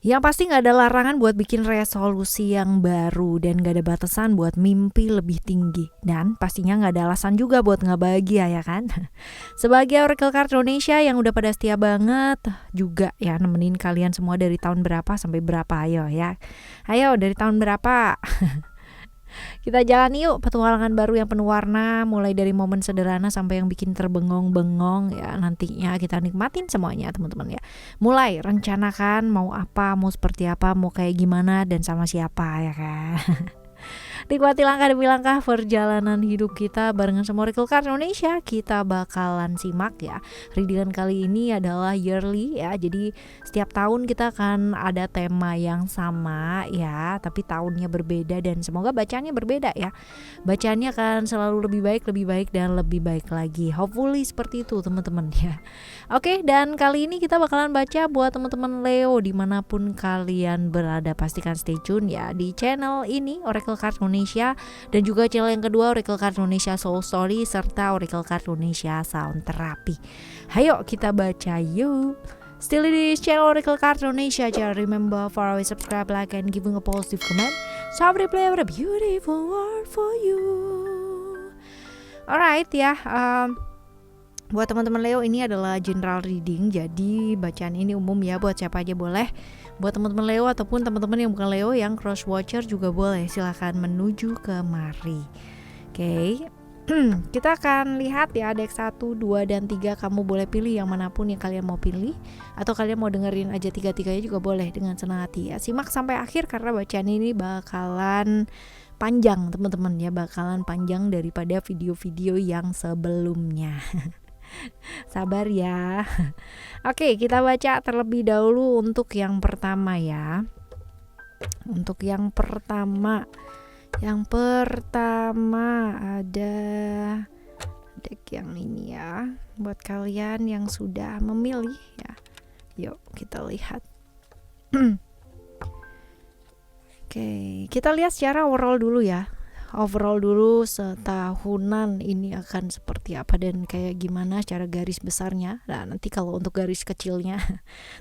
Yang pasti nggak ada larangan buat bikin resolusi yang baru dan nggak ada batasan buat mimpi lebih tinggi. Dan pastinya nggak ada alasan juga buat nggak bahagia ya kan. Sebagai Oracle Card Indonesia yang udah pada setia banget juga ya nemenin kalian semua dari tahun berapa sampai berapa, ayo ya. Ayo dari tahun berapa? Kita jalan yuk petualangan baru yang penuh warna, mulai dari momen sederhana sampai yang bikin terbengong-bengong ya, nantinya kita nikmatin semuanya teman-teman ya. Mulai rencanakan mau apa, mau seperti apa, mau kayak gimana dan sama siapa ya kan. Nikmati langkah demi langkah perjalanan hidup kita barengan sama Oracle Card Indonesia. Kita bakalan simak ya. Readingan kali ini adalah yearly ya. Jadi setiap tahun kita akan ada tema yang sama ya, tapi tahunnya berbeda dan semoga bacaannya berbeda ya. Bacaannya akan selalu lebih baik dan lebih baik lagi. Hopefully seperti itu teman-teman ya. Oke, dan kali ini kita bakalan baca buat teman-teman Leo dimanapun kalian berada. Pastikan stay tune ya di channel ini Oracle Card Indonesia dan juga channel yang kedua Oracle Card Indonesia Soul Story serta Oracle Card Indonesia Sound Therapy. Hayo kita baca yuk. Still di channel Oracle Card Indonesia. Jangan remember for always subscribe, like and giving a positive comment. So I play with a beautiful world for you. Alright ya. Buat teman-teman Leo ini adalah general reading, jadi bacaan ini umum ya, buat siapa aja boleh. Buat teman-teman Leo ataupun teman-teman yang bukan Leo yang cross watcher juga boleh, silahkan menuju kemari. Oke. Kita akan lihat ya deck 1, 2, dan 3. Kamu boleh pilih yang manapun yang kalian mau pilih, atau kalian mau dengerin aja 3-3-nya juga boleh dengan senang hati ya. Simak sampai akhir karena bacaan ini bakalan panjang teman-teman ya, bakalan panjang daripada video-video yang sebelumnya. Sabar ya. Oke, kita baca terlebih dahulu untuk yang pertama ya. Untuk yang pertama ada deck yang ini ya, buat kalian yang sudah memilih ya. Yuk kita lihat. Oke, kita lihat secara overall dulu ya. Overall dulu setahunan ini akan seperti apa dan kayak gimana secara garis besarnya. Nah nanti kalau untuk garis kecilnya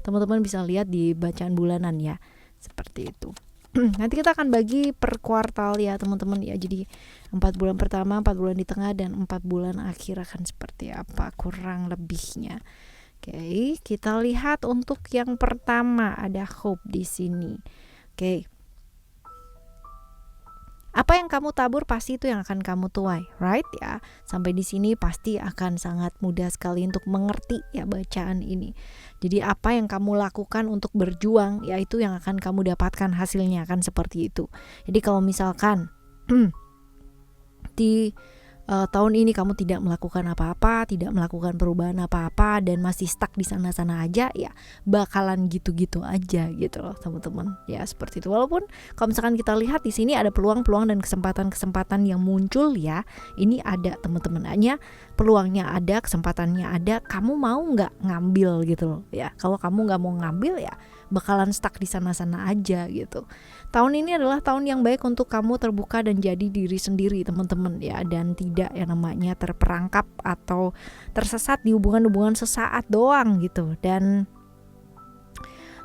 teman-teman bisa lihat di bacaan bulanan ya, seperti itu. Nanti kita akan bagi per kuartal ya teman-teman ya. Jadi 4 bulan pertama, 4 bulan di tengah, dan 4 bulan akhir akan seperti apa kurang lebihnya. Oke, kita lihat untuk yang pertama ada hope di sini. Oke. Apa yang kamu tabur pasti itu yang akan kamu tuai, right ya. Sampai di sini pasti akan sangat mudah sekali untuk mengerti ya bacaan ini. Jadi apa yang kamu lakukan untuk berjuang, ya itu yang akan kamu dapatkan hasilnya, kan seperti itu. Jadi kalau misalkan di tahun ini kamu tidak melakukan apa-apa, tidak melakukan perubahan apa-apa dan masih stuck di sana-sana aja, ya bakalan gitu-gitu aja gitu loh teman-teman. Ya seperti itu. Walaupun kalau misalkan kita lihat di sini ada peluang-peluang dan kesempatan-kesempatan yang muncul ya. Ini ada teman-teman, hanya peluangnya ada, kesempatannya ada. Kamu mau nggak ngambil gitu loh ya. Kalau kamu nggak mau ngambil ya bakalan stuck di sana-sana aja gitu. Tahun ini adalah tahun yang baik untuk kamu terbuka dan jadi diri sendiri teman-teman ya, dan tidak yang namanya terperangkap atau tersesat di hubungan-hubungan sesaat doang gitu. Dan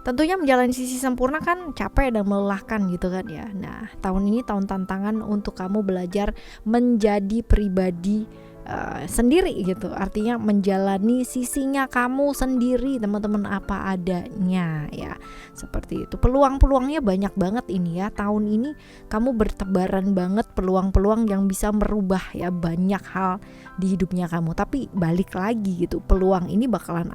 tentunya menjalani sisi sempurna kan capek dan melelahkan gitu kan ya. Nah tahun ini tahun tantangan untuk kamu belajar menjadi pribadi sendiri gitu, artinya menjalani sisinya kamu sendiri teman-teman apa adanya ya, seperti itu. Peluang-peluangnya banyak banget ini ya, tahun ini kamu bertebaran banget peluang-peluang yang bisa merubah ya banyak hal di hidupnya kamu. Tapi balik lagi gitu, peluang ini bakalan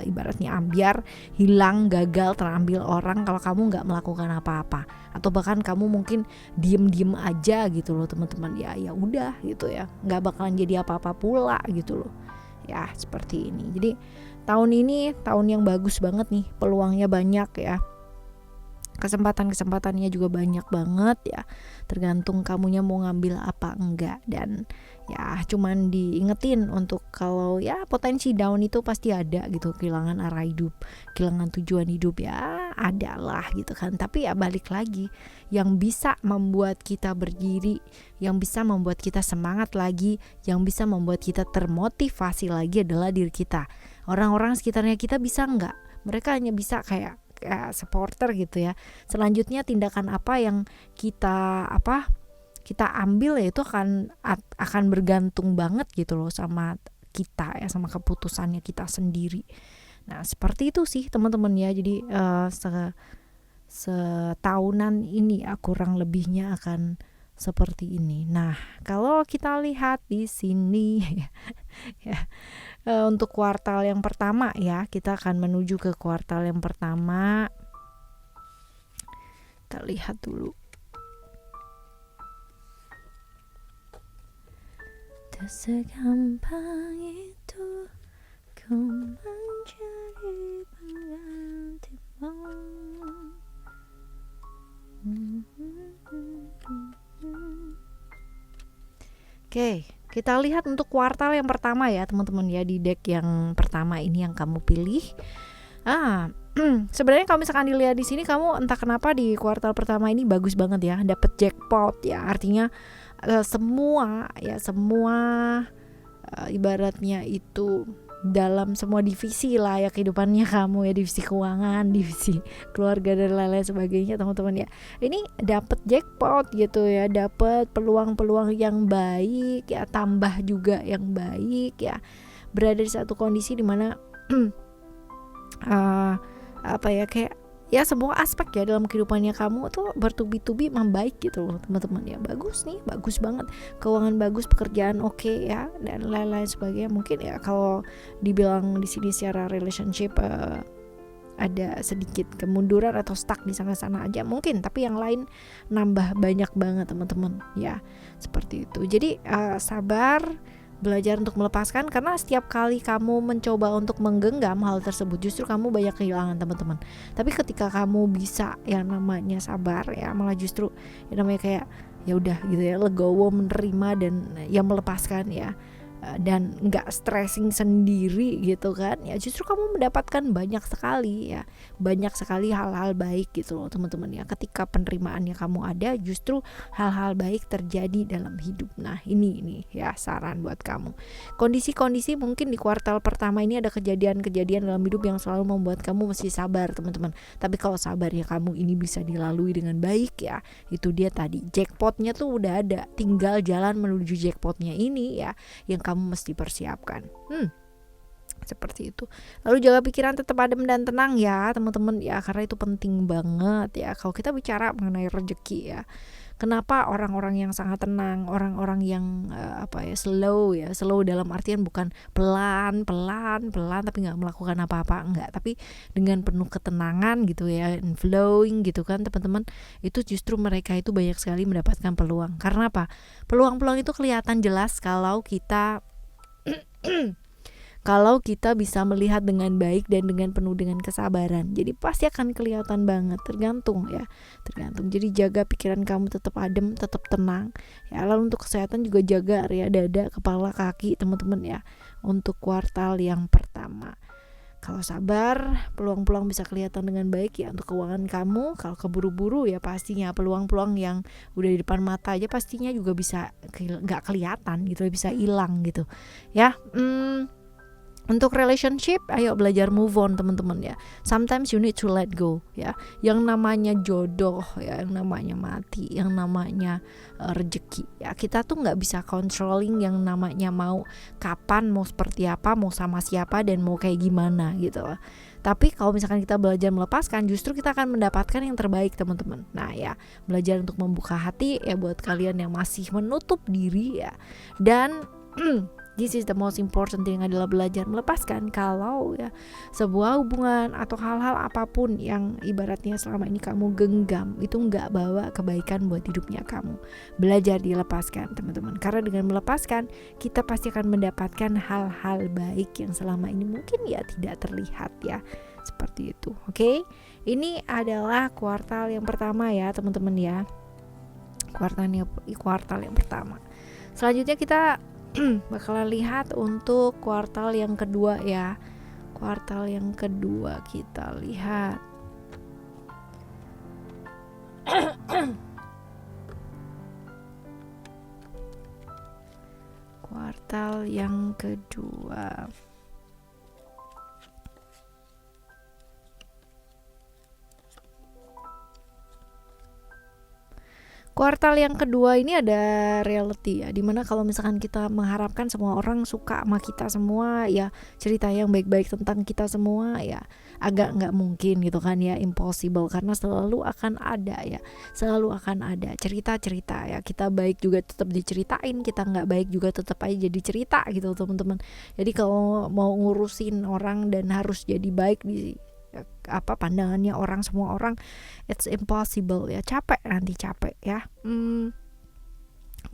ibaratnya ambiar, hilang, gagal, terambil orang kalau kamu nggak melakukan apa-apa, atau bahkan kamu mungkin diem-diem aja gitu loh teman-teman ya udah gitu ya, nggak bakalan jadi apa-apa pula gitu loh ya, seperti ini. Jadi tahun ini tahun yang bagus banget nih, peluangnya banyak ya, kesempatan-kesempatannya juga banyak banget ya, tergantung kamunya mau ngambil apa enggak. Dan ya cuman diingetin untuk kalau ya potensi down itu pasti ada gitu, kehilangan arah hidup, kehilangan tujuan hidup ya ada lah gitu kan. Tapi ya balik lagi, yang bisa membuat kita berdiri, yang bisa membuat kita semangat lagi, yang bisa membuat kita termotivasi lagi adalah diri kita. Orang-orang sekitarnya kita bisa enggak? Mereka hanya bisa kayak supporter gitu ya. Selanjutnya tindakan apa yang kita ambil ya itu akan bergantung banget gitu loh sama kita ya, sama keputusannya kita sendiri. Nah seperti itu sih teman-teman ya. Jadi setahunan ini ya kurang lebihnya akan seperti ini. Nah kalau kita lihat di sini ya, untuk kuartal yang pertama ya, kita akan menuju ke kuartal yang pertama. Kita lihat dulu. Tak segampang itu ku menjadi penggantimu. Oke, kita lihat untuk kuartal yang pertama ya teman-teman ya, di deck yang pertama ini yang kamu pilih. Sebenarnya kalau misalkan dilihat di sini, kamu entah kenapa di kuartal pertama ini bagus banget ya, dapet jackpot ya. Artinya semua ibaratnya itu dalam semua divisi lah ya kehidupannya kamu ya, divisi keuangan, divisi keluarga dan lain-lain sebagainya teman-teman ya. Ini dapat jackpot gitu ya, dapat peluang-peluang yang baik ya, tambah juga yang baik ya. Berada di satu kondisi dimana kayak ya semua aspek ya dalam kehidupannya kamu tuh bertubi-tubi membaik gitu loh teman-teman ya. Bagus nih, bagus banget, keuangan bagus, pekerjaan oke ya, dan lain-lain sebagainya. Mungkin ya kalau dibilang di sini secara relationship ada sedikit kemunduran atau stuck di sana-sana aja mungkin, tapi yang lain nambah banyak banget teman-teman ya, seperti itu. Jadi sabar, belajar untuk melepaskan, karena setiap kali kamu mencoba untuk menggenggam hal tersebut justru kamu banyak kehilangan teman-teman. Tapi ketika kamu bisa yang namanya sabar ya, malah justru yang namanya kayak ya udah gitu ya, legowo, menerima dan ya melepaskan ya, dan nggak stressing sendiri gitu kan ya, justru kamu mendapatkan banyak sekali hal-hal baik gitu loh teman-teman ya. Ketika penerimaannya kamu ada, justru hal-hal baik terjadi dalam hidup. Nah ini ya saran buat kamu. Kondisi-kondisi mungkin di kuartal pertama ini ada kejadian-kejadian dalam hidup yang selalu membuat kamu mesti sabar teman-teman. Tapi kalau sabarnya kamu ini bisa dilalui dengan baik ya, itu dia tadi, jackpotnya tuh udah ada, tinggal jalan menuju jackpotnya ini ya yang kamu mesti persiapkan. Seperti itu. Lalu jaga pikiran tetap adem dan tenang ya teman-teman ya, karena itu penting banget ya kalau kita bicara mengenai rezeki ya. Kenapa orang-orang yang sangat tenang, orang-orang yang slow dalam artian bukan pelan tapi nggak melakukan apa-apa, enggak, tapi dengan penuh ketenangan gitu ya, and flowing gitu kan teman-teman, itu justru mereka itu banyak sekali mendapatkan peluang. Karena apa? Peluang-peluang itu kelihatan jelas kalau kita bisa melihat dengan baik dan dengan penuh dengan kesabaran. Jadi pasti akan kelihatan banget, tergantung. Jadi jaga pikiran kamu tetap adem, tetap tenang ya. Lalu untuk kesehatan juga jaga area dada, kepala, kaki teman-teman ya, untuk kuartal yang pertama. Kalau sabar, peluang-peluang bisa kelihatan dengan baik ya untuk keuangan kamu. Kalau keburu-buru ya pastinya peluang-peluang yang udah di depan mata aja pastinya juga bisa nggak kelihatan gitu, bisa hilang gitu ya. Untuk relationship, ayo belajar move on teman-teman ya. Sometimes you need to let go ya. Yang namanya jodoh ya, yang namanya mati, yang namanya rezeki ya, kita tuh nggak bisa controlling yang namanya mau kapan, mau seperti apa, mau sama siapa, dan mau kayak gimana gitu. Tapi kalau misalkan kita belajar melepaskan, justru kita akan mendapatkan yang terbaik teman-teman. Nah ya, belajar untuk membuka hati ya buat kalian yang masih menutup diri ya. Dan this is the most important thing adalah belajar melepaskan. Kalau ya sebuah hubungan atau hal-hal apapun yang ibaratnya selama ini kamu genggam itu nggak bawa kebaikan buat hidupnya kamu, belajar dilepaskan teman-teman. Karena dengan melepaskan kita pasti akan mendapatkan hal-hal baik yang selama ini mungkin ya tidak terlihat ya, seperti itu. Oke, ini adalah kuartal yang pertama ya teman-teman ya, kuartal yang pertama. Selanjutnya kita bakalan lihat untuk kuartal yang kedua ya. Kuartal yang kedua kita lihat kuartal yang kedua. Kuartal yang kedua ini ada reality ya, dimana kalau misalkan kita mengharapkan semua orang suka sama kita semua ya, cerita yang baik-baik tentang kita semua ya, agak nggak mungkin gitu kan ya, impossible, karena selalu akan ada ya, selalu akan ada cerita-cerita ya, kita baik juga tetap diceritain, kita nggak baik juga tetap aja jadi cerita gitu teman-teman. Jadi kalau mau ngurusin orang dan harus jadi baik di pandangannya orang, semua orang, it's impossible ya, capek, nanti capek ya.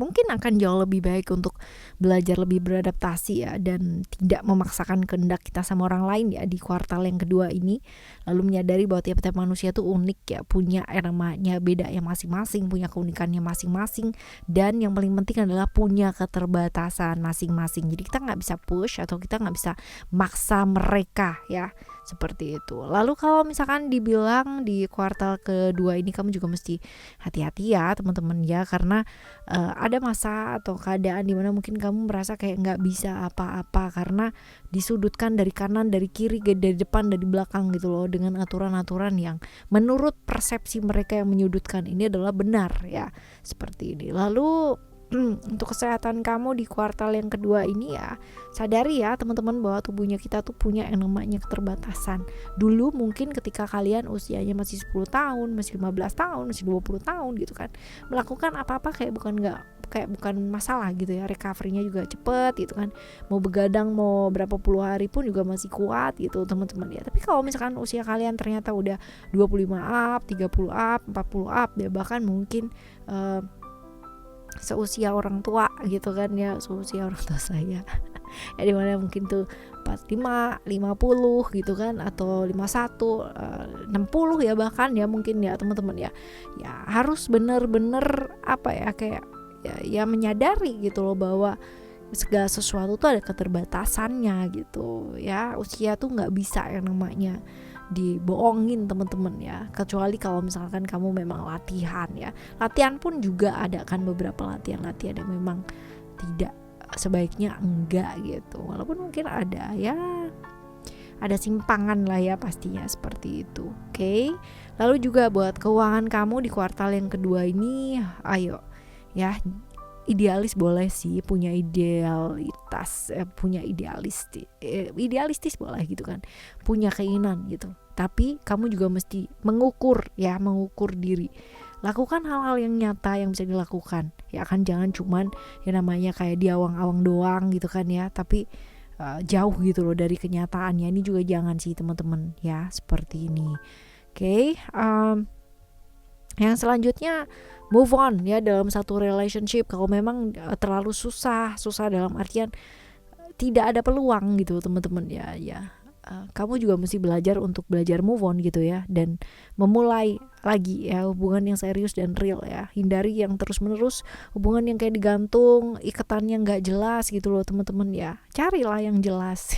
Mungkin akan jauh lebih baik untuk belajar lebih beradaptasi ya, dan tidak memaksakan kehendak kita sama orang lain ya di kuartal yang kedua ini. Lalu menyadari bahwa tiap-tiap manusia tuh unik ya, punya namanya beda ya masing-masing, punya keunikannya masing-masing, dan yang paling penting adalah punya keterbatasan masing-masing. Jadi kita nggak bisa push atau kita nggak bisa maksa mereka ya, seperti itu. Lalu kalau misalkan dibilang di kuartal kedua ini kamu juga mesti hati-hati ya teman-teman ya, karena ada masa atau keadaan dimana mungkin kamu merasa kayak nggak bisa apa-apa karena disudutkan dari kanan, dari kiri, dari depan, dari belakang gitu loh, dengan aturan-aturan yang menurut persepsi mereka yang menyudutkan ini adalah benar ya, seperti ini. Lalu untuk kesehatan kamu di kuartal yang kedua ini ya, sadari ya teman-teman bahwa tubuhnya kita tuh punya yang namanya keterbatasan. Dulu mungkin ketika kalian usianya masih 10 tahun, masih 15 tahun, masih 20 tahun gitu kan, melakukan apa-apa kayak bukan masalah gitu ya, recovery-nya juga cepet gitu kan, mau begadang mau berapa puluh hari pun juga masih kuat gitu teman-teman ya. Tapi kalau misalkan usia kalian ternyata udah 25 up, 30 up, 40 up ya, bahkan mungkin seusia orang tua gitu kan ya, seusia orang tua saya ya, dimana mungkin tuh 45, 50 gitu kan, atau 51, 60 ya bahkan ya mungkin ya teman-teman ya. Ya harus bener-bener kayak ya menyadari gitu loh bahwa segala sesuatu tuh ada keterbatasannya gitu ya. Usia tuh nggak bisa yang namanya dibohongin teman-teman ya, kecuali kalau misalkan kamu memang latihan ya. Latihan pun juga ada kan, beberapa latihan yang memang tidak, sebaiknya enggak gitu, walaupun mungkin ada ya, ada simpangan lah ya pastinya, seperti itu. Oke. Lalu juga buat keuangan kamu di kuartal yang kedua ini, ayo ya, idealis boleh sih, punya idealistis boleh gitu kan, punya keinginan gitu, tapi kamu juga mesti mengukur diri, lakukan hal-hal yang nyata yang bisa dilakukan ya kan, jangan cuman yang namanya kayak di awang-awang doang gitu kan ya, tapi jauh gitu loh dari kenyataannya. Ini juga jangan sih teman-teman ya, seperti ini. Oke. Yang selanjutnya, move on ya dalam satu relationship. Kalau memang terlalu susah dalam artian tidak ada peluang gitu teman-teman ya, kamu juga mesti belajar move on gitu ya, dan memulai lagi ya hubungan yang serius dan real ya. Hindari yang terus-menerus hubungan yang kayak digantung, ikatannya nggak jelas gitu loh teman-teman ya. Carilah yang jelas.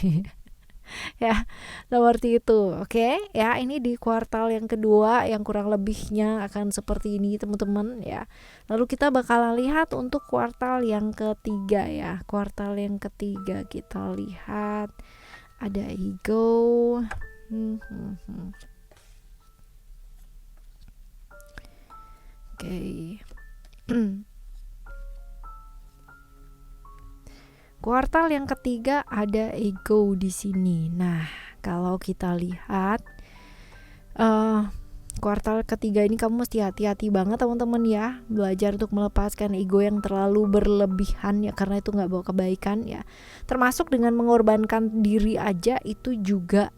Ya, seperti itu. Oke ya, ini di kuartal yang kedua yang kurang lebihnya akan seperti ini teman-teman ya. Lalu kita bakal lihat untuk kuartal yang ketiga ya. Kuartal yang ketiga kita lihat ada ego. Oke. Kuartal yang ketiga ada ego di sini. Nah, kalau kita lihat kuartal ketiga ini kamu mesti hati-hati banget teman-teman ya, belajar untuk melepaskan ego yang terlalu berlebihan ya, karena itu nggak bawa kebaikan ya. Termasuk dengan mengorbankan diri aja itu juga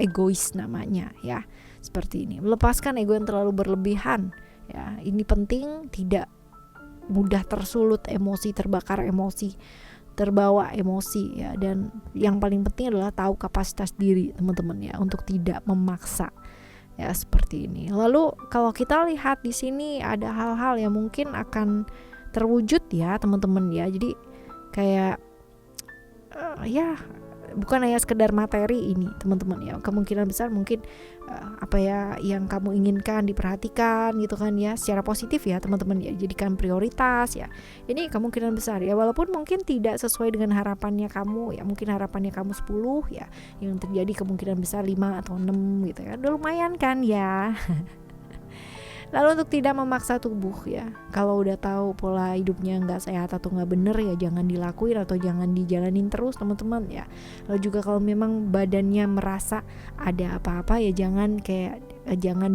egois namanya ya. Seperti ini, melepaskan ego yang terlalu berlebihan ya. Ini penting, tidak mudah tersulut emosi, terbakar emosi, terbawa emosi ya, dan yang paling penting adalah tahu kapasitas diri teman-teman ya, untuk tidak memaksa ya, seperti ini. Lalu kalau kita lihat di sini ada hal-hal yang mungkin akan terwujud ya teman-teman ya. Jadi kayak ya bukan hanya sekedar materi ini teman-teman ya, kemungkinan besar mungkin yang kamu inginkan diperhatikan gitu kan ya, secara positif ya teman-teman ya, jadikan prioritas ya. Ini kemungkinan besar ya, walaupun mungkin tidak sesuai dengan harapannya kamu ya, mungkin harapannya kamu 10 ya, yang terjadi kemungkinan besar 5 atau 6 gitu ya, udah lumayan kan ya. Lalu untuk tidak memaksa tubuh ya, kalau udah tahu pola hidupnya nggak sehat atau nggak bener ya jangan dilakuin atau jangan dijalanin terus teman-teman ya. Lalu juga kalau memang badannya merasa ada apa-apa ya jangan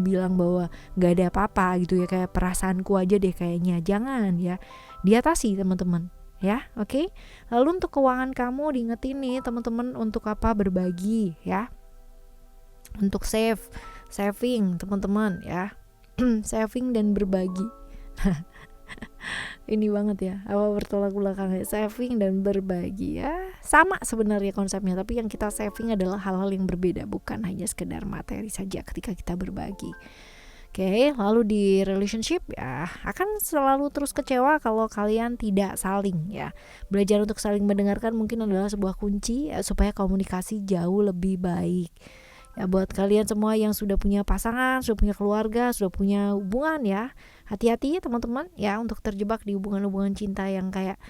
bilang bahwa nggak ada apa-apa gitu ya, kayak perasaanku aja deh kayaknya, jangan ya, diatasi teman-teman ya. Oke. Lalu untuk keuangan kamu diingetin nih teman-teman, untuk apa? Berbagi ya, untuk saving teman-teman ya. Saving dan berbagi. Ini banget ya, apa bertolak belakang, saving dan berbagi ya sama sebenarnya konsepnya, tapi yang kita saving adalah hal-hal yang berbeda, bukan hanya sekedar materi saja ketika kita berbagi. Oke, lalu di relationship ya akan selalu terus kecewa kalau kalian tidak saling ya. Belajar untuk saling mendengarkan mungkin adalah sebuah kunci ya, supaya komunikasi jauh lebih baik. Ya buat kalian semua yang sudah punya pasangan, sudah punya keluarga, sudah punya hubungan ya, hati-hati ya teman-teman ya untuk terjebak di hubungan-hubungan cinta yang kayak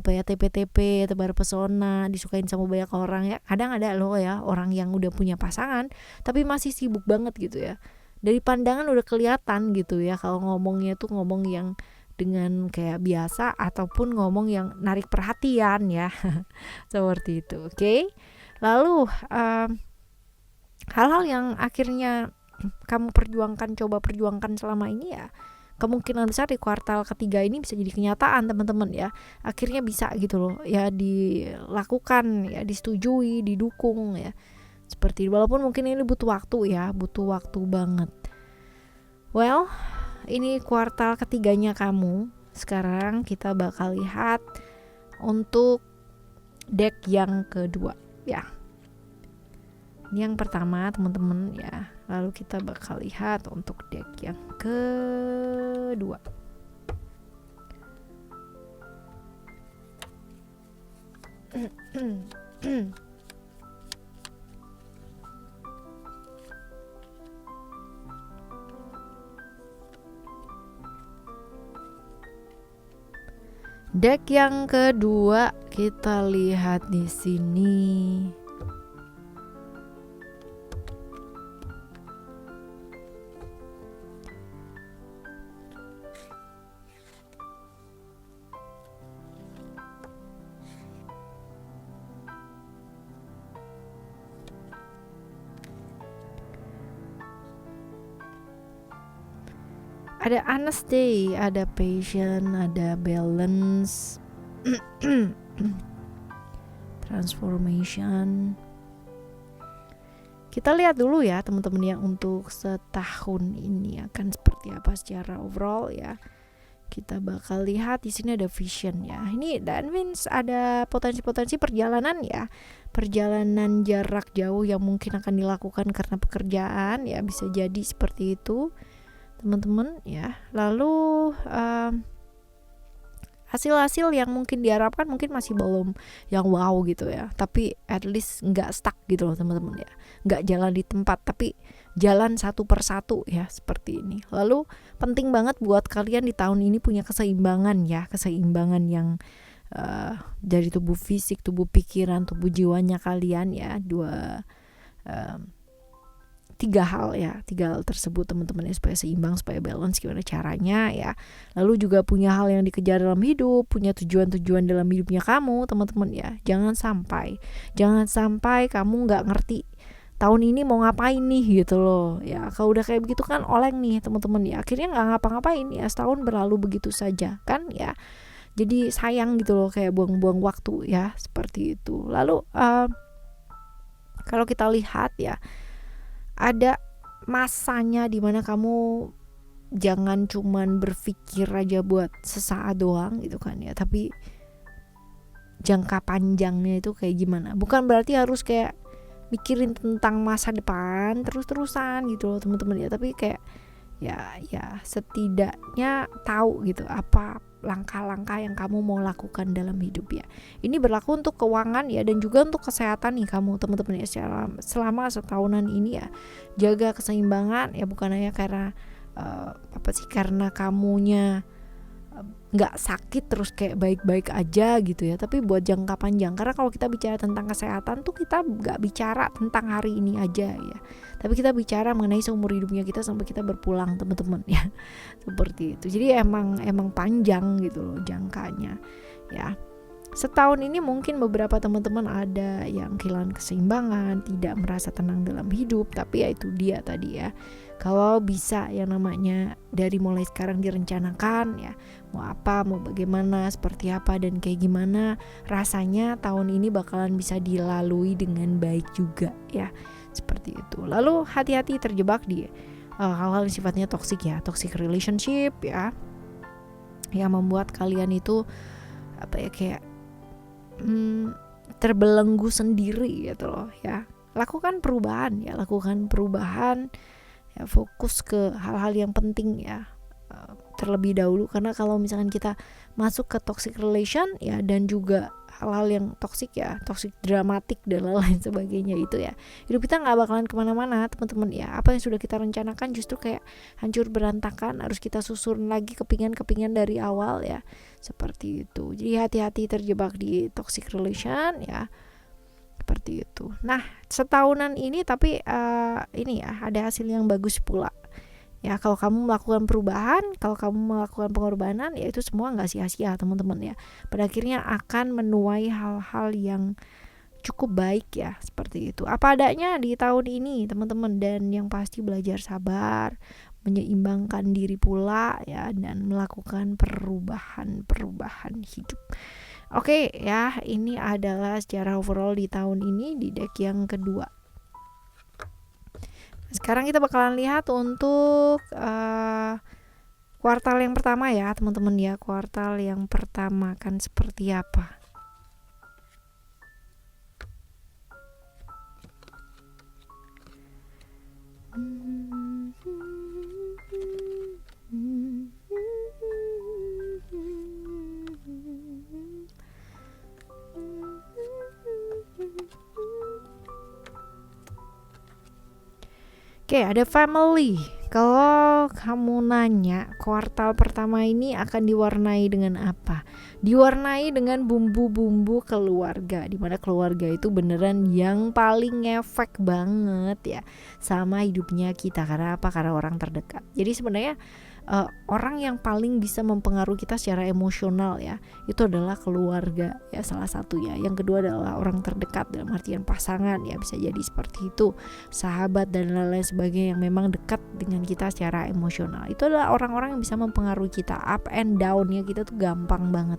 TP-TP, tebar pesona, disukain sama banyak orang ya. Kadang ada loh ya orang yang udah punya pasangan tapi masih sibuk banget gitu ya. Dari pandangan udah kelihatan gitu ya kalau ngomongnya tuh ngomong yang dengan kayak biasa ataupun ngomong yang narik perhatian ya. Seperti itu, oke? Lalu hal-hal yang akhirnya kamu coba perjuangkan selama ini ya, kemungkinan besar di kuartal ketiga ini bisa jadi kenyataan teman-teman ya. Akhirnya bisa gitu loh ya, dilakukan ya, disetujui, didukung ya. Seperti walaupun mungkin ini butuh waktu ya, butuh waktu banget. Well, ini kuartal ketiganya kamu. Sekarang kita bakal lihat untuk deck yang kedua ya. Ini yang pertama teman-teman ya. Lalu kita bakal lihat untuk deck yang kedua. Deck yang kedua kita lihat di sini. Ada honesty, ada passion, ada balance, transformation. Kita lihat dulu ya teman-teman ya untuk setahun ini akan seperti apa secara overall ya. Kita bakal lihat di sini ada vision ya. Ini that means ada potensi-potensi perjalanan ya. Perjalanan jarak jauh yang mungkin akan dilakukan karena pekerjaan ya, bisa jadi seperti itu teman-teman ya. Lalu hasil-hasil yang mungkin diharapkan mungkin masih belum yang wow gitu ya, tapi at least nggak stuck gitu loh teman-teman ya, nggak jalan di tempat tapi jalan satu persatu ya, seperti ini. Lalu penting banget buat kalian di tahun ini punya keseimbangan ya, keseimbangan yang dari tubuh fisik, tubuh pikiran, tubuh jiwanya kalian ya, tiga hal tersebut teman-teman ya, supaya seimbang, supaya balance. Gimana caranya ya? Lalu juga punya hal yang dikejar dalam hidup, punya tujuan-tujuan dalam hidupnya kamu teman-teman ya. Jangan sampai kamu nggak ngerti tahun ini mau ngapain nih gitu loh ya. Kalau udah kayak begitu kan oleng nih teman-teman ya, akhirnya nggak ngapa-ngapain ya, setahun berlalu begitu saja kan ya. Jadi sayang gitu loh, kayak buang-buang waktu ya, seperti itu. Lalu kalau kita lihat ya, ada masanya dimana kamu jangan cuman berpikir aja buat sesaat doang gitu kan ya, tapi jangka panjangnya itu kayak gimana. Bukan berarti harus kayak mikirin tentang masa depan terus-terusan gitu loh teman-teman ya, tapi kayak ya setidaknya tahu gitu apa langkah-langkah yang kamu mau lakukan dalam hidup ya. Ini berlaku untuk keuangan ya, dan juga untuk kesehatan nih kamu teman-teman ya, selama setahunan ini ya. Jaga keseimbangan ya, bukan hanya karena karena kamunya nggak sakit terus kayak baik-baik aja gitu ya, tapi buat jangka panjang. Karena kalau kita bicara tentang kesehatan tuh kita nggak bicara tentang hari ini aja ya, tapi kita bicara mengenai seumur hidupnya kita sampai kita berpulang, teman-teman ya. Seperti itu. Jadi emang panjang gitu loh jangkanya ya. Setahun ini mungkin beberapa teman-teman ada yang kehilangan keseimbangan, tidak merasa tenang dalam hidup, tapi ya itu dia tadi ya. Kalau bisa yang namanya dari mulai sekarang direncanakan ya, mau apa, mau bagaimana, seperti apa dan kayak gimana, rasanya tahun ini bakalan bisa dilalui dengan baik juga ya. Seperti itu. Lalu hati-hati terjebak di hal-hal yang sifatnya toxic ya, toxic relationship ya, yang membuat kalian itu kayak terbelenggu sendiri gitu loh ya. Lakukan perubahan ya, fokus ke hal-hal yang penting ya terlebih dahulu. Karena kalau misalkan kita masuk ke toxic relation ya, dan juga hal-hal yang toxic ya, toxic dramatik dan lain sebagainya itu ya, hidup kita nggak bakalan kemana-mana teman-teman ya. Apa yang sudah kita rencanakan justru kayak hancur berantakan, harus kita susun lagi kepingan dari awal ya, seperti itu. Jadi hati-hati terjebak di toxic relation ya, seperti itu. Nah setahunan ini tapi ini ya ada hasil yang bagus pula ya. Kalau kamu melakukan perubahan, kalau kamu melakukan pengorbanan, ya itu semua nggak sia-sia teman-teman ya. Pada akhirnya akan menuai hal-hal yang cukup baik ya, seperti itu. Apa adanya di tahun ini teman-teman, dan yang pasti belajar sabar, menyeimbangkan diri pula ya, dan melakukan perubahan hidup. Oke ya, ini adalah secara overall di tahun ini di deck yang kedua. Sekarang kita bakalan lihat untuk kuartal yang pertama ya teman-teman ya. Kuartal yang pertama kan seperti apa? Oke, ada family. Kalau kamu nanya kuartal pertama ini akan diwarnai dengan apa? Diwarnai dengan bumbu-bumbu keluarga, dimana keluarga itu beneran yang paling ngefek banget ya sama hidupnya kita. Karena apa? Karena orang terdekat. Jadi sebenarnya orang yang paling bisa mempengaruhi kita secara emosional ya, itu adalah keluarga ya, salah satunya. Yang kedua adalah orang terdekat, dalam artian pasangan ya, bisa jadi seperti itu, sahabat dan lain-lain sebagainya yang memang dekat dengan kita secara emosional. Itu adalah orang-orang yang bisa mempengaruhi kita, up and down-nya kita tuh gampang banget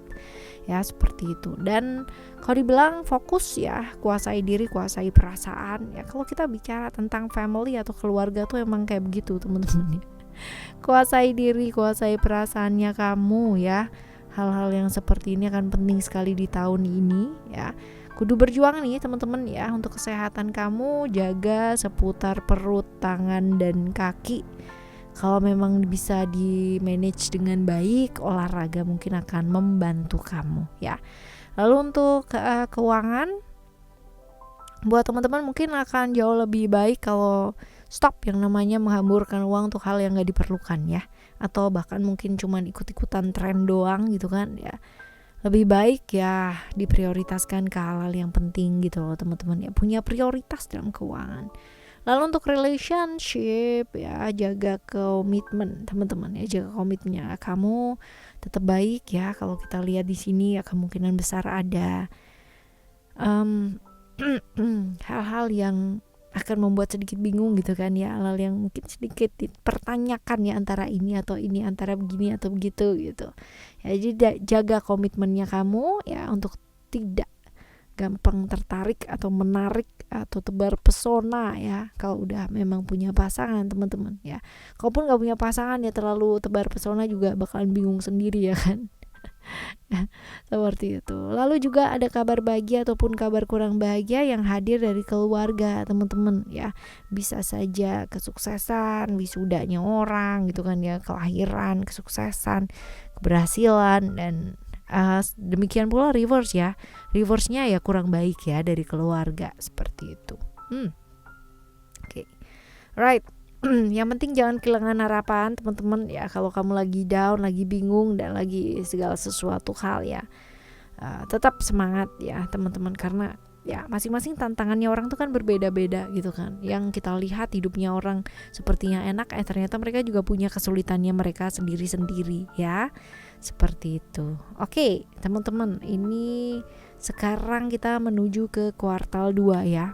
ya, seperti itu. Dan kalau dibilang fokus ya, kuasai diri, kuasai perasaan ya. Kalau kita bicara tentang family atau keluarga tuh emang kayak begitu teman-teman ya. Kuasai diri, kuasai perasaannya kamu ya. Hal-hal yang seperti ini akan penting sekali di tahun ini ya. Kudu berjuang nih teman-teman ya untuk kesehatan kamu. Jaga seputar perut, tangan, dan kaki. Kalau memang bisa di manage dengan baik, olahraga mungkin akan membantu kamu ya. Lalu untuk keuangan, buat teman-teman mungkin akan jauh lebih baik kalau stop yang namanya menghamburkan uang untuk hal yang gak diperlukan ya, atau bahkan mungkin cuman ikut-ikutan tren doang gitu kan ya. Lebih baik ya diprioritaskan ke hal-hal yang penting gitu loh teman-teman ya, punya prioritas dalam keuangan. Lalu untuk relationship ya, jaga komitmen teman-teman ya, jaga komitmennya kamu tetap baik ya. Kalau kita lihat di sini ya, kemungkinan besar ada hal-hal yang akan membuat sedikit bingung gitu kan ya, hal-hal yang mungkin sedikit dipertanyakan ya, antara ini atau ini, antara begini atau begitu gitu ya. Jadi jaga komitmennya kamu ya, untuk tidak gampang tertarik atau menarik atau tebar pesona ya kalau udah memang punya pasangan teman-teman ya. Kalaupun gak punya pasangan ya, terlalu tebar pesona juga bakalan bingung sendiri ya kan. Seperti itu. Lalu juga ada kabar bahagia ataupun kabar kurang bahagia yang hadir dari keluarga teman-teman ya. Bisa saja kesuksesan, wisudanya orang gitu kan ya, kelahiran, kesuksesan, keberhasilan, dan demikian pula reverse ya. Reverse-nya ya kurang baik ya dari keluarga, seperti itu. Oke. Right. Yang penting jangan kehilangan harapan teman-teman ya. Kalau kamu lagi down, lagi bingung dan lagi segala sesuatu hal ya, tetap semangat ya teman-teman, karena ya masing-masing tantangannya orang tuh kan berbeda-beda gitu kan. Yang kita lihat hidupnya orang sepertinya enak, ternyata mereka juga punya kesulitannya mereka sendiri-sendiri ya. Seperti itu. Oke, teman-teman, ini sekarang kita menuju ke kuartal 2 ya.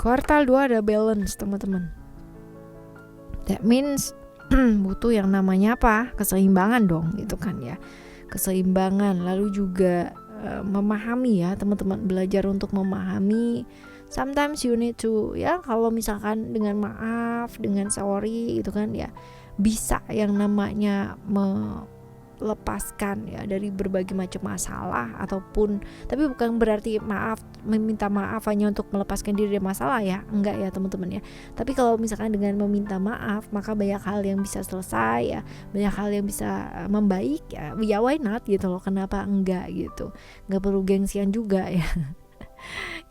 Kuartal 2 ada balance teman-teman. That means butuh yang namanya apa? Keseimbangan dong, gitu kan ya. Keseimbangan, lalu juga memahami ya teman-teman, belajar untuk memahami. Sometimes you need to ya, kalau misalkan dengan maaf, dengan sorry gitu kan ya, bisa yang namanya melepaskan ya dari berbagai macam masalah, ataupun tapi bukan berarti meminta maaf hanya untuk melepaskan diri dari masalah ya, enggak ya teman-teman ya. Tapi kalau misalkan dengan meminta maaf, maka banyak hal yang bisa selesai ya, banyak hal yang bisa membaik ya, why not gitu loh, kenapa enggak gitu, enggak perlu gengsian juga ya.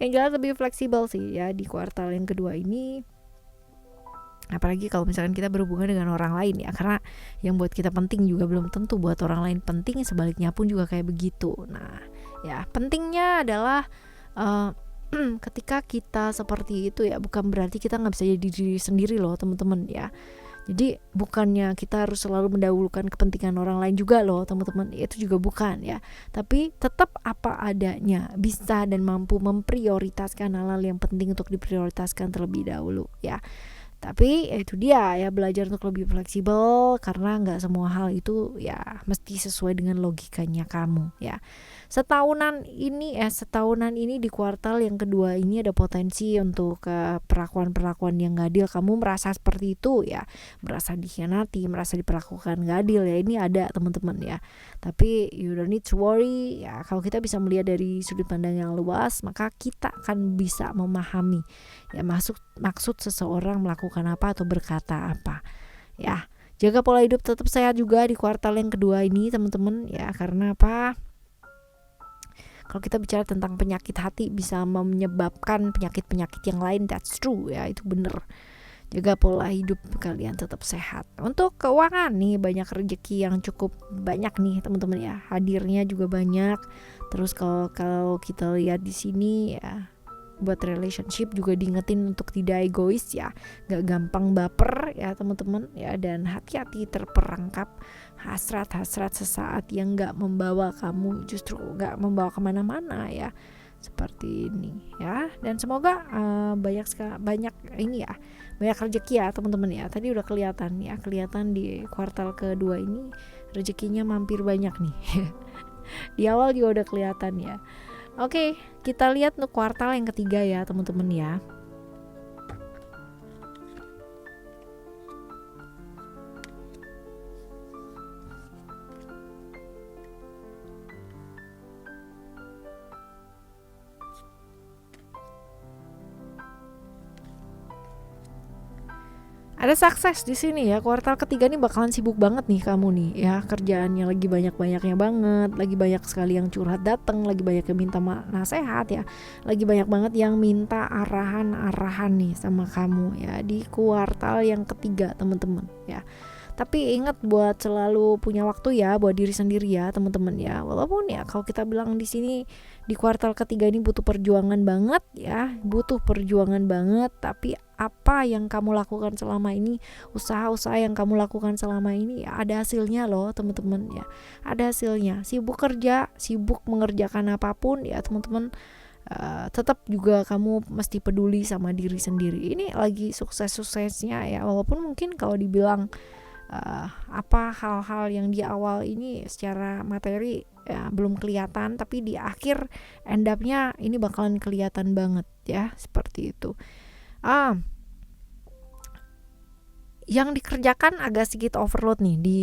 Yang jelas lebih fleksibel sih ya di kuartal yang kedua ini, apalagi kalau misalkan kita berhubungan dengan orang lain ya, karena yang buat kita penting juga belum tentu buat orang lain penting, sebaliknya pun juga kayak begitu. Nah ya, pentingnya adalah ketika kita seperti itu ya, bukan berarti kita nggak bisa jadi diri sendiri loh teman-teman ya. Jadi bukannya kita harus selalu mendahulukan kepentingan orang lain juga loh teman-teman, itu juga bukan ya. Tapi tetap apa adanya, bisa dan mampu memprioritaskan hal-hal yang penting untuk diprioritaskan terlebih dahulu ya. Tapi itu dia ya, belajar untuk lebih fleksibel, karena gak semua hal itu ya mesti sesuai dengan logikanya kamu ya. Setahunan ini di kuartal yang kedua ini ada potensi untuk perlakuan-perlakuan yang gak adil. Kamu merasa seperti itu ya, merasa dikhianati, merasa diperlakukan gak adil ya, ini ada teman-teman ya. Tapi you don't need to worry ya, kalau kita bisa melihat dari sudut pandang yang luas, maka kita akan bisa memahami ya maksud seseorang melakukan apa atau berkata apa ya. Jaga pola hidup tetap sehat juga di kuartal yang kedua ini teman-teman ya, karena apa, kalau kita bicara tentang penyakit hati bisa menyebabkan penyakit-penyakit yang lain, that's true ya, itu bener. Jaga pola hidup kalian tetap sehat. Untuk keuangan nih, banyak rezeki yang cukup banyak nih teman-teman ya, hadirnya juga banyak. Terus kalau kita lihat di sini ya, buat relationship juga diingetin untuk tidak egois ya, gak gampang baper ya teman-teman ya, dan hati-hati terperangkap hasrat-hasrat sesaat yang gak membawa kamu, justru gak membawa kemana-mana ya, seperti ini ya. Dan semoga banyak ini ya, banyak rezeki ya teman-teman ya. Tadi udah kelihatan di kuartal kedua ini rezekinya mampir banyak nih. Di awal juga udah kelihatan ya. Oke, kita lihat untuk kuartal yang ketiga ya teman-teman ya. Ada sukses di sini ya. Kuartal ketiga nih bakalan sibuk banget nih kamu nih ya, kerjaannya lagi banyak-banyaknya banget, lagi banyak sekali yang curhat datang, lagi banyak yang minta nasihat ya, lagi banyak banget yang minta arahan nih sama kamu ya di kuartal yang ketiga teman-teman ya. Tapi ingat buat selalu punya waktu ya buat diri sendiri ya teman-teman ya. Walaupun ya kalau kita bilang di sini di kuartal ketiga ini butuh perjuangan banget ya, tapi apa yang kamu lakukan selama ini, usaha-usaha yang kamu lakukan selama ini ya, ada hasilnya loh teman-teman ya. Ada hasilnya. Sibuk kerja, sibuk mengerjakan apapun ya teman-teman, tetap juga kamu mesti peduli sama diri sendiri. Ini lagi sukses-suksesnya ya, walaupun mungkin kalau dibilang hal-hal yang di awal ini secara materi ya belum kelihatan, tapi di akhir end up-nya ini bakalan kelihatan banget ya, seperti itu. Yang dikerjakan agak sedikit overload nih di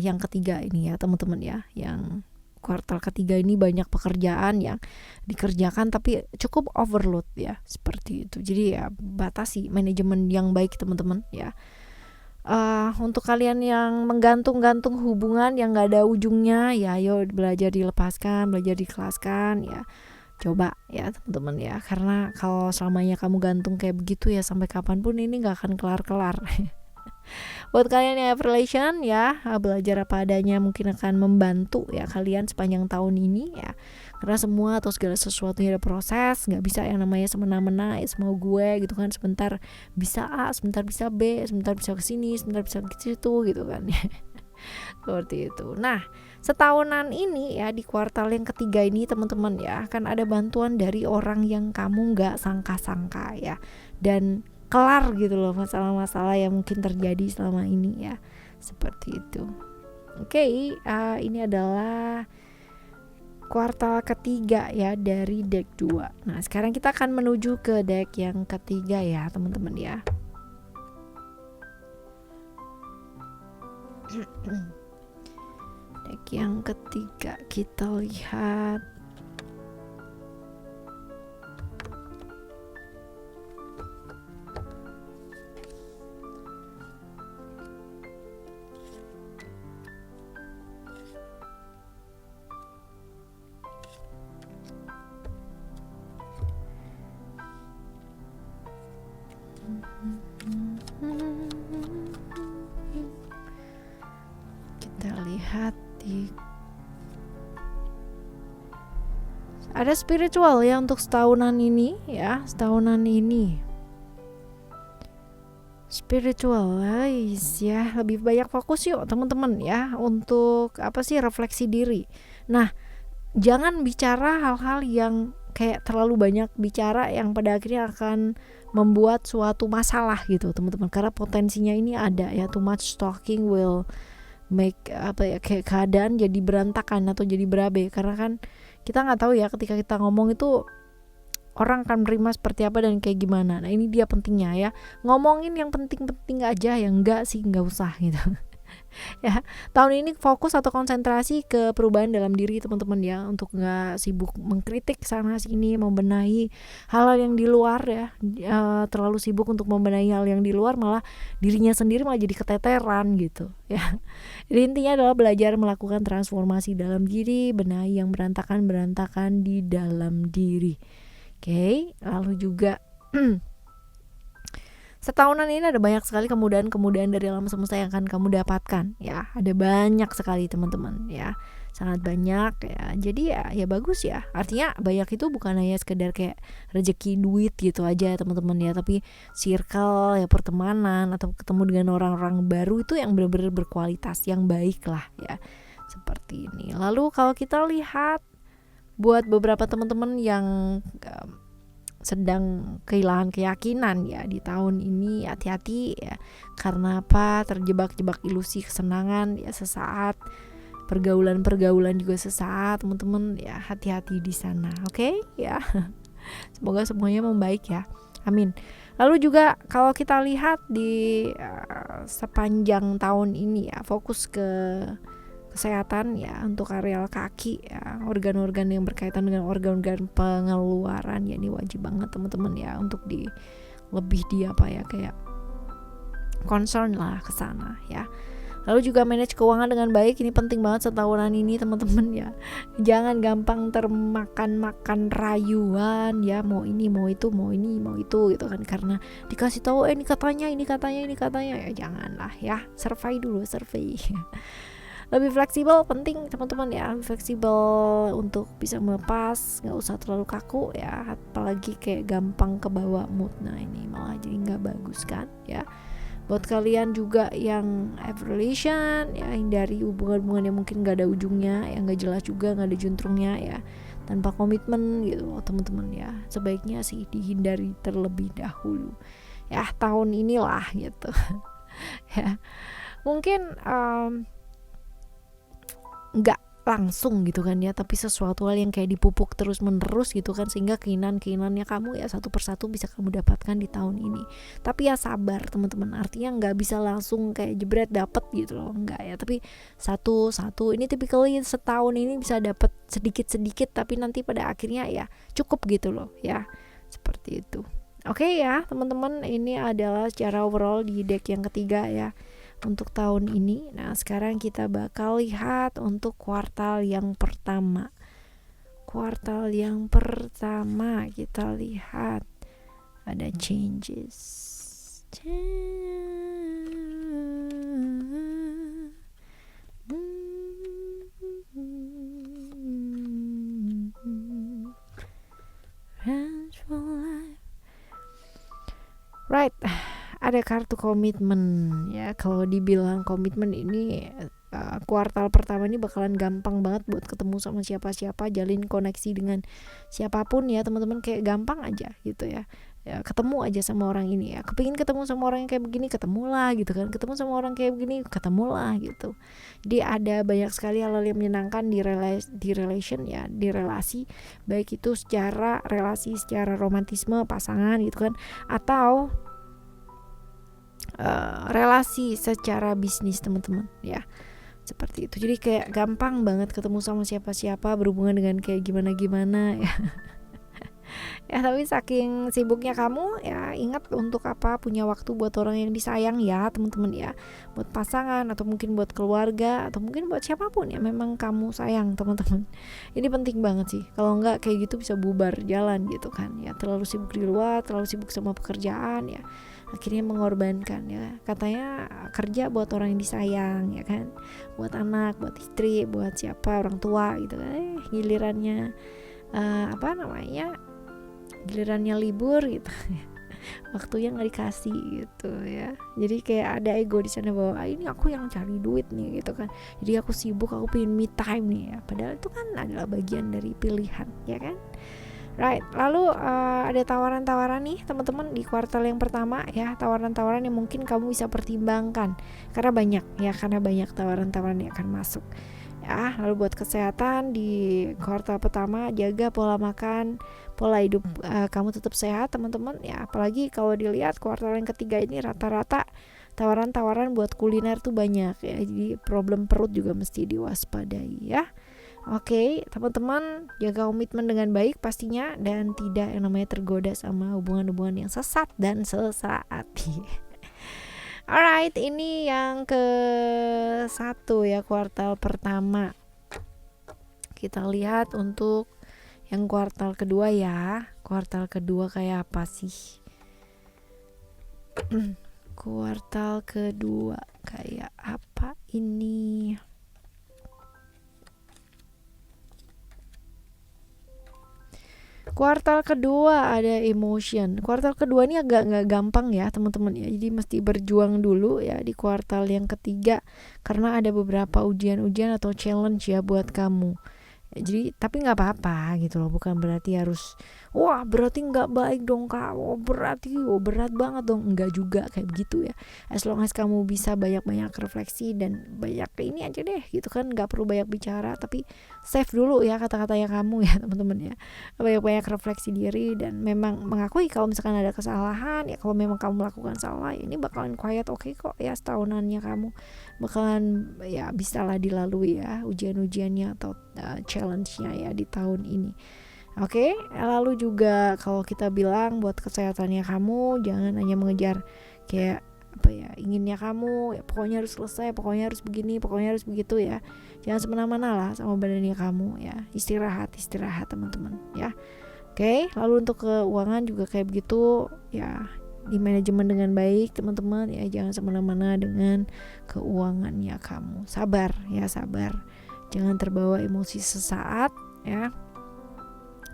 yang ketiga ini ya teman-teman ya. Yang kuartal ketiga ini banyak pekerjaan yang dikerjakan tapi cukup overload ya, seperti itu. Jadi ya batasi, manajemen yang baik teman-teman ya. Untuk kalian yang menggantung-gantung hubungan yang gak ada ujungnya, ya ayo belajar dilepaskan, belajar diikhlaskan ya. Coba ya teman-teman ya, karena kalau selamanya kamu gantung kayak begitu ya sampai kapanpun ini gak akan kelar-kelar. Buat kalian yang have relation ya, belajar apa adanya mungkin akan membantu ya kalian sepanjang tahun ini ya. Karena semua atau segala sesuatunya ada proses, nggak bisa yang namanya semena-mena mau gue gitu kan, sebentar bisa A, sebentar bisa B, sebentar bisa kesini, sebentar bisa ke situ gitu kan. Seperti itu. Nah, setahunan ini ya, di kuartal yang ketiga ini teman-teman ya, akan ada bantuan dari orang yang kamu nggak sangka-sangka ya, dan kelar gitu loh masalah-masalah yang mungkin terjadi selama ini ya, seperti itu. Oke, ini adalah kuartal ketiga ya dari deck 2. Nah sekarang kita akan menuju ke deck yang ketiga ya teman-teman ya. Deck yang ketiga kita lihat. Kita lihat di ada spiritual ya untuk setahunan ini ya, setahunan ini spiritual guys ya, lebih banyak fokus yuk teman-teman ya untuk apa sih, refleksi diri. Nah jangan bicara hal-hal yang kayak terlalu banyak bicara yang pada akhirnya akan membuat suatu masalah gitu teman-teman, karena potensinya ini ada ya, too much talking will make apa ya, kayak keadaan jadi berantakan atau jadi berabe, karena kan kita nggak tahu ya ketika kita ngomong itu orang akan menerima seperti apa dan kayak gimana. Nah ini dia pentingnya ya, ngomongin yang penting-penting aja, yang enggak sih nggak usah gitu. Ya tahun ini fokus atau konsentrasi ke perubahan dalam diri teman-teman ya, untuk nggak sibuk mengkritik sana sini, membenahi hal-hal yang di luar ya, terlalu sibuk untuk membenahi hal yang di luar, malah dirinya sendiri malah jadi keteteran gitu ya. Jadi intinya adalah belajar melakukan transformasi dalam diri, benahi yang berantakan di dalam diri. Oke, lalu juga setahunan ini ada banyak sekali kemudahan-kemudahan dari alam semesta yang akan kamu dapatkan ya. Ada banyak sekali teman-teman ya, sangat banyak ya. Jadi ya bagus ya. Artinya banyak itu bukan hanya sekedar kayak rezeki duit gitu aja teman-teman ya, tapi circle ya, pertemanan atau ketemu dengan orang-orang baru itu yang benar-benar berkualitas, yang baik lah ya, seperti ini. Lalu kalau kita lihat buat beberapa teman-teman yang sedang kehilangan keyakinan ya di tahun ini, hati-hati ya, karena apa, terjebak-jebak ilusi kesenangan ya sesaat, pergaulan-pergaulan juga sesaat teman-teman ya, hati-hati di sana. Oke ya. Semoga semuanya membaik ya, amin. Lalu juga kalau kita lihat di sepanjang tahun ini ya, fokus ke kesehatan ya, untuk areal kaki ya, organ-organ yang berkaitan dengan organ-organ pengeluaran ya, ini wajib banget teman-teman ya untuk di lebih di apa ya, kayak concern lah ke sana ya. Lalu juga manage keuangan dengan baik, ini penting banget setahunan ini teman-teman ya. Jangan gampang termakan-makan rayuan ya, mau ini mau itu, mau ini mau itu gitu kan, karena dikasih tahu ini katanya ya, janganlah ya, survei dulu. Lebih fleksibel penting teman-teman ya, fleksibel untuk bisa melepas, nggak usah terlalu kaku ya, apalagi kayak gampang kebawa mood. Nah ini malah jadi nggak bagus kan ya. Buat kalian juga yang have relation ya, hindari hubungan-hubungan yang mungkin nggak ada ujungnya, yang nggak jelas juga, nggak ada juntrungnya ya, tanpa komitmen gitu loh teman-teman ya. Sebaiknya sih dihindari terlebih dahulu ya, tahun inilah gitu. Ya mungkin nggak langsung gitu kan ya, tapi sesuatu hal yang kayak dipupuk terus menerus gitu kan, sehingga keinginan-keinginannya kamu ya satu persatu bisa kamu dapatkan di tahun ini. Tapi ya sabar teman-teman, artinya nggak bisa langsung kayak jebret dapet gitu loh, nggak ya, tapi satu-satu. Ini typically setahun ini bisa dapet sedikit-sedikit, tapi nanti pada akhirnya ya cukup gitu loh ya, seperti itu. Oke ya teman-teman, ini adalah secara overall di deck yang ketiga ya. untuk tahun ini. Nah, sekarang kita bakal lihat untuk kuartal yang pertama. Kuartal yang pertama kita lihat ada changes. Right, ada kartu komitmen ya. Kalau dibilang komitmen ini kuartal pertama ini bakalan gampang banget buat ketemu sama siapa-siapa, jalin koneksi dengan siapapun ya teman-teman, kayak gampang aja gitu ya. Ya, ketemu aja sama orang ini ya, kepingin ketemu sama orang yang kayak begini, ketemulah gitu kan, ketemu sama orang kayak begini, ketemulah gitu. Jadi ada banyak sekali hal-hal yang menyenangkan di relation ya, di relasi, baik itu secara relasi, secara romantisme pasangan gitu kan, atau relasi secara bisnis teman-teman ya, seperti itu. Jadi kayak gampang banget ketemu sama siapa-siapa, berhubungan dengan kayak gimana-gimana ya. Ya tapi saking sibuknya kamu ya, ingat untuk apa punya waktu buat orang yang disayang ya teman-teman ya, buat pasangan atau mungkin buat keluarga atau mungkin buat siapapun ya memang kamu sayang teman-teman. Ini penting banget sih, kalau enggak kayak gitu bisa bubar jalan gitu kan ya, terlalu sibuk di luar, terlalu sibuk sama pekerjaan ya, akhirnya mengorbankan ya. Katanya kerja buat orang yang disayang ya kan, buat anak, buat istri, buat siapa, orang tua gitu kan. Gilirannya gilirannya libur gitu waktunya nggak dikasih gitu ya. Jadi kayak ada ego di sana bahwa ini aku yang cari duit nih gitu kan, jadi aku sibuk, aku pengen me time nih ya, padahal itu kan adalah bagian dari pilihan ya kan. Right, lalu ada tawaran-tawaran nih teman-teman di kuartal yang pertama ya, tawaran-tawaran yang mungkin kamu bisa pertimbangkan karena banyak tawaran-tawaran yang akan masuk ya. Lalu buat kesehatan di kuartal pertama, jaga pola makan, pola hidup kamu tetap sehat teman-teman ya. Apalagi kalau dilihat kuartal yang ketiga ini rata-rata tawaran-tawaran buat kuliner tuh banyak ya, jadi problem perut juga mesti diwaspadai ya. Oke, teman-teman, jaga komitmen dengan baik pastinya, dan tidak yang namanya tergoda sama hubungan-hubungan yang sesat dan sesaat. Alright, ini yang ke satu ya, kuartal pertama. Kita lihat untuk yang kuartal kedua ya. Kuartal kedua kayak apa sih? Kuartal kedua kayak apa ini? Kuartal kedua ada emotion. Kuartal kedua ini agak nggak gampang ya teman-teman ya. Jadi mesti berjuang dulu ya di kuartal yang ketiga, karena ada beberapa ujian-ujian atau challenge ya buat kamu. Ya, jadi tapi nggak apa-apa gitu loh, bukan berarti harus wah berarti nggak baik dong kak, berarti berat banget dong, enggak juga kayak begitu ya. As long as kamu bisa banyak-banyak refleksi dan banyak ini aja deh gitu kan, nggak perlu banyak bicara tapi save dulu ya kata-katanya kamu ya teman-teman ya. Banyak-banyak refleksi diri dan memang mengakui kalau misalkan ada kesalahan ya, kalau memang kamu melakukan salah ya, ini bakalan quiet oke kok ya, setahunannya kamu bakalan ya bisa lah dilalui ya ujian-ujiannya atau challenge-nya ya di tahun ini. Oke, lalu juga kalau kita bilang buat kesehatannya kamu, jangan hanya mengejar kayak apa ya, inginnya kamu ya, pokoknya harus selesai, pokoknya harus begini, pokoknya harus begitu ya. Jangan semena-mena lah sama badannya kamu ya. Istirahat teman-teman ya. Oke, lalu untuk keuangan juga kayak begitu ya, di manajemen dengan baik teman-teman ya, jangan semena-mena dengan keuangannya kamu. Sabar ya, sabar. Jangan terbawa emosi sesaat ya.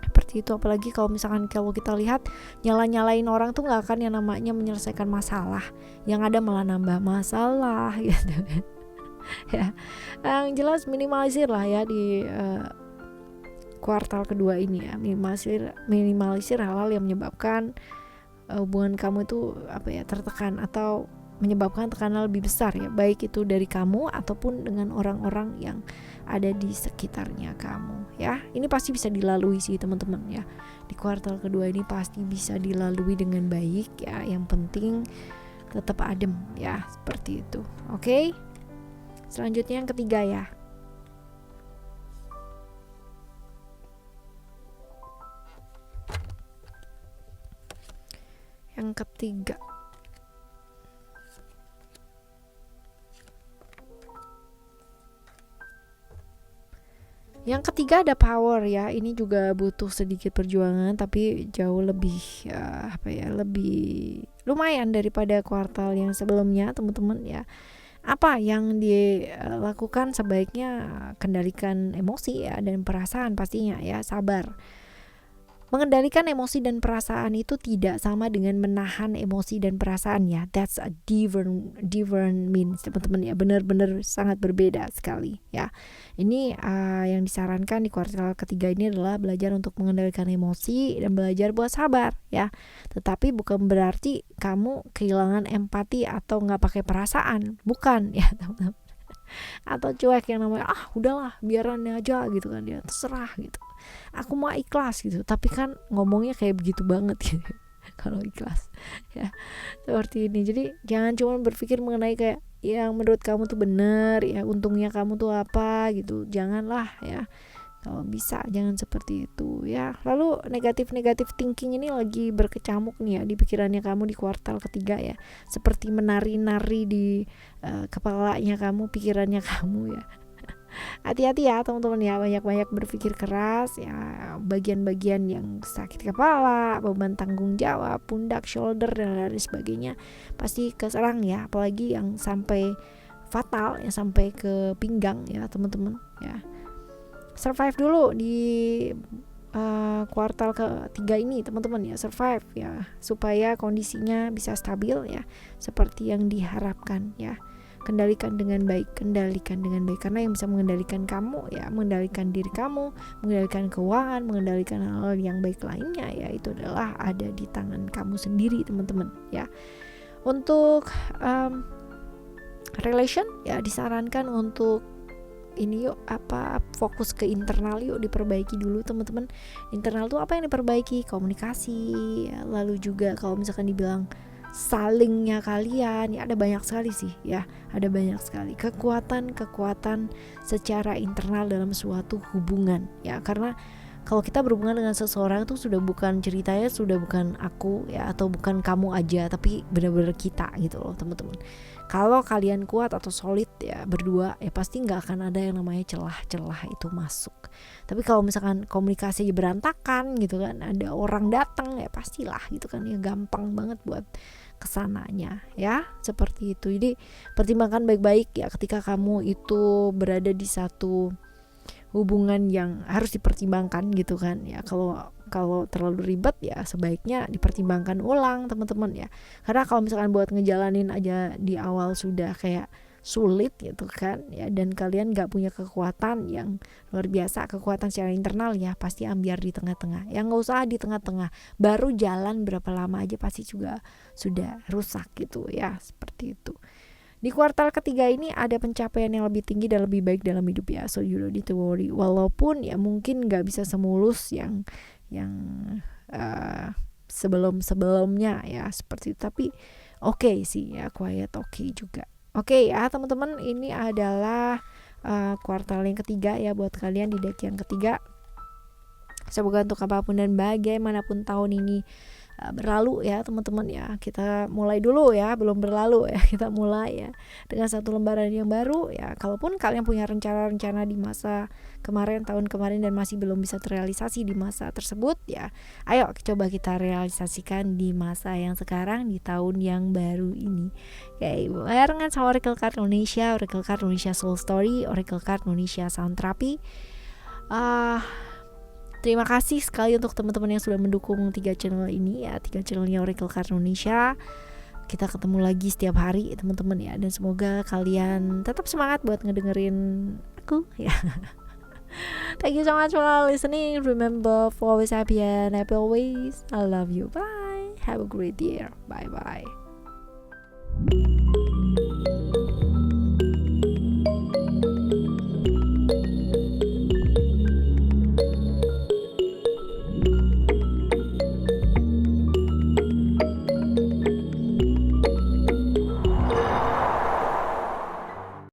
Seperti itu, apalagi kalau misalkan kalau kita lihat nyalain orang tuh nggak akan yang namanya menyelesaikan masalah, yang ada malah nambah masalah gitu ya. Yang jelas minimalisir lah ya di kuartal kedua ini ya, minimalisir hal-hal yang menyebabkan hubungan kamu itu tertekan atau menyebabkan tekanan lebih besar ya, baik itu dari kamu ataupun dengan orang-orang yang ada di sekitarnya kamu ya. Ini pasti bisa dilalui sih teman-teman ya, di kuartal kedua ini pasti bisa dilalui dengan baik ya, yang penting tetap adem ya, seperti itu. Oke, selanjutnya yang ketiga ya. Yang ketiga Yang ketiga ada power ya. Ini juga butuh sedikit perjuangan tapi jauh lebih lebih lumayan daripada kuartal yang sebelumnya, teman-teman ya. Apa yang dilakukan sebaiknya kendalikan emosi ya dan perasaan pastinya ya, sabar. Mengendalikan emosi dan perasaan itu tidak sama dengan menahan emosi dan perasaan ya. That's a different means, teman-teman ya. Benar-benar sangat berbeda sekali ya. Ini yang disarankan di kuartal ketiga ini adalah belajar untuk mengendalikan emosi dan belajar buat sabar ya. Tetapi bukan berarti kamu kehilangan empati atau nggak pakai perasaan, bukan ya, teman-teman. Atau cuek yang namanya udahlah biaran aja gitu kan, dia terserah gitu, aku mau ikhlas gitu, tapi kan ngomongnya kayak begitu banget gitu kalau ikhlas ya, seperti ini. Jadi jangan cuma berpikir mengenai kayak yang menurut kamu tuh benar ya, untungnya kamu tuh apa gitu, janganlah ya. Kalau bisa jangan seperti itu ya. Lalu negatif thinking ini lagi berkecamuk nih ya di pikirannya kamu di kuartal ketiga ya. Seperti menari-nari di kepalanya kamu, pikirannya kamu ya. Hati-hati ya teman-teman ya, banyak-banyak berpikir keras ya, bagian-bagian yang sakit kepala, beban tanggung jawab, pundak, shoulder dan lain sebagainya pasti keserang ya, apalagi yang sampai fatal yang sampai ke pinggang ya teman-teman ya. Survive dulu di kuartal ketiga ini teman-teman ya, survive ya supaya kondisinya bisa stabil ya seperti yang diharapkan ya. Kendalikan dengan baik karena yang bisa mengendalikan kamu ya, mengendalikan diri kamu, mengendalikan keuangan, mengendalikan hal yang baik lainnya ya, itu adalah ada di tangan kamu sendiri teman-teman ya. Untuk relation ya disarankan untuk ini yuk, fokus ke internal yuk, diperbaiki dulu teman-teman. Internal tuh apa yang diperbaiki? Komunikasi ya, lalu juga kalau misalkan dibilang salingnya kalian ya, ada banyak sekali sih ya, ada banyak sekali kekuatan secara internal dalam suatu hubungan ya. Karena kalau kita berhubungan dengan seseorang itu sudah bukan ceritanya, sudah bukan aku ya atau bukan kamu aja, tapi benar-benar kita gitu loh teman-teman. Kalau kalian kuat atau solid ya berdua ya, pasti nggak akan ada yang namanya celah-celah itu masuk. Tapi kalau misalkan komunikasi berantakan gitu kan, ada orang datang ya pastilah gitu kan ya, gampang banget buat kesananya ya, seperti itu. Jadi pertimbangkan baik-baik ya ketika kamu itu berada di satu hubungan yang harus dipertimbangkan gitu kan ya. Kalau terlalu ribet ya sebaiknya dipertimbangkan ulang teman-teman ya. Karena kalau misalkan buat ngejalanin aja di awal sudah kayak sulit gitu kan ya, dan kalian gak punya kekuatan yang luar biasa, kekuatan secara internal ya, pasti ambiar di tengah-tengah ya, gak usah di tengah-tengah, baru jalan berapa lama aja pasti juga sudah rusak gitu ya, seperti itu. Di kuartal ketiga ini ada pencapaian yang lebih tinggi dan lebih baik dalam hidup ya, so you don't need to worry. Walaupun ya mungkin gak bisa semulus yang sebelumnya ya, seperti itu, tapi oke sih ya, quiet oke juga. Oke ya teman-teman, ini adalah kuartal yang ketiga ya buat kalian di deck yang ketiga. Semoga untuk apapun dan bagaimanapun tahun ini berlalu ya teman-teman ya. Kita mulai dulu ya, belum berlalu ya, kita mulai ya dengan satu lembaran yang baru ya. Kalaupun kalian punya rencana-rencana di masa kemarin, tahun kemarin, dan masih belum bisa terrealisasi di masa tersebut ya, ayo coba kita realisasikan di masa yang sekarang, di tahun yang baru ini. Oke, barengan sama Oracle Card Indonesia, Oracle Card Indonesia Soul Story, Oracle Card Indonesia Sound Therapy. Terima kasih sekali untuk teman-teman yang sudah mendukung 3 channel ini ya, 3 channelnya Oracle Card Indonesia. Kita ketemu lagi setiap hari teman-teman ya, dan semoga kalian tetap semangat buat ngedengerin aku ya. Thank you so much for listening. Remember for always happy and happy always. I love you. Bye. Have a great year. Bye bye.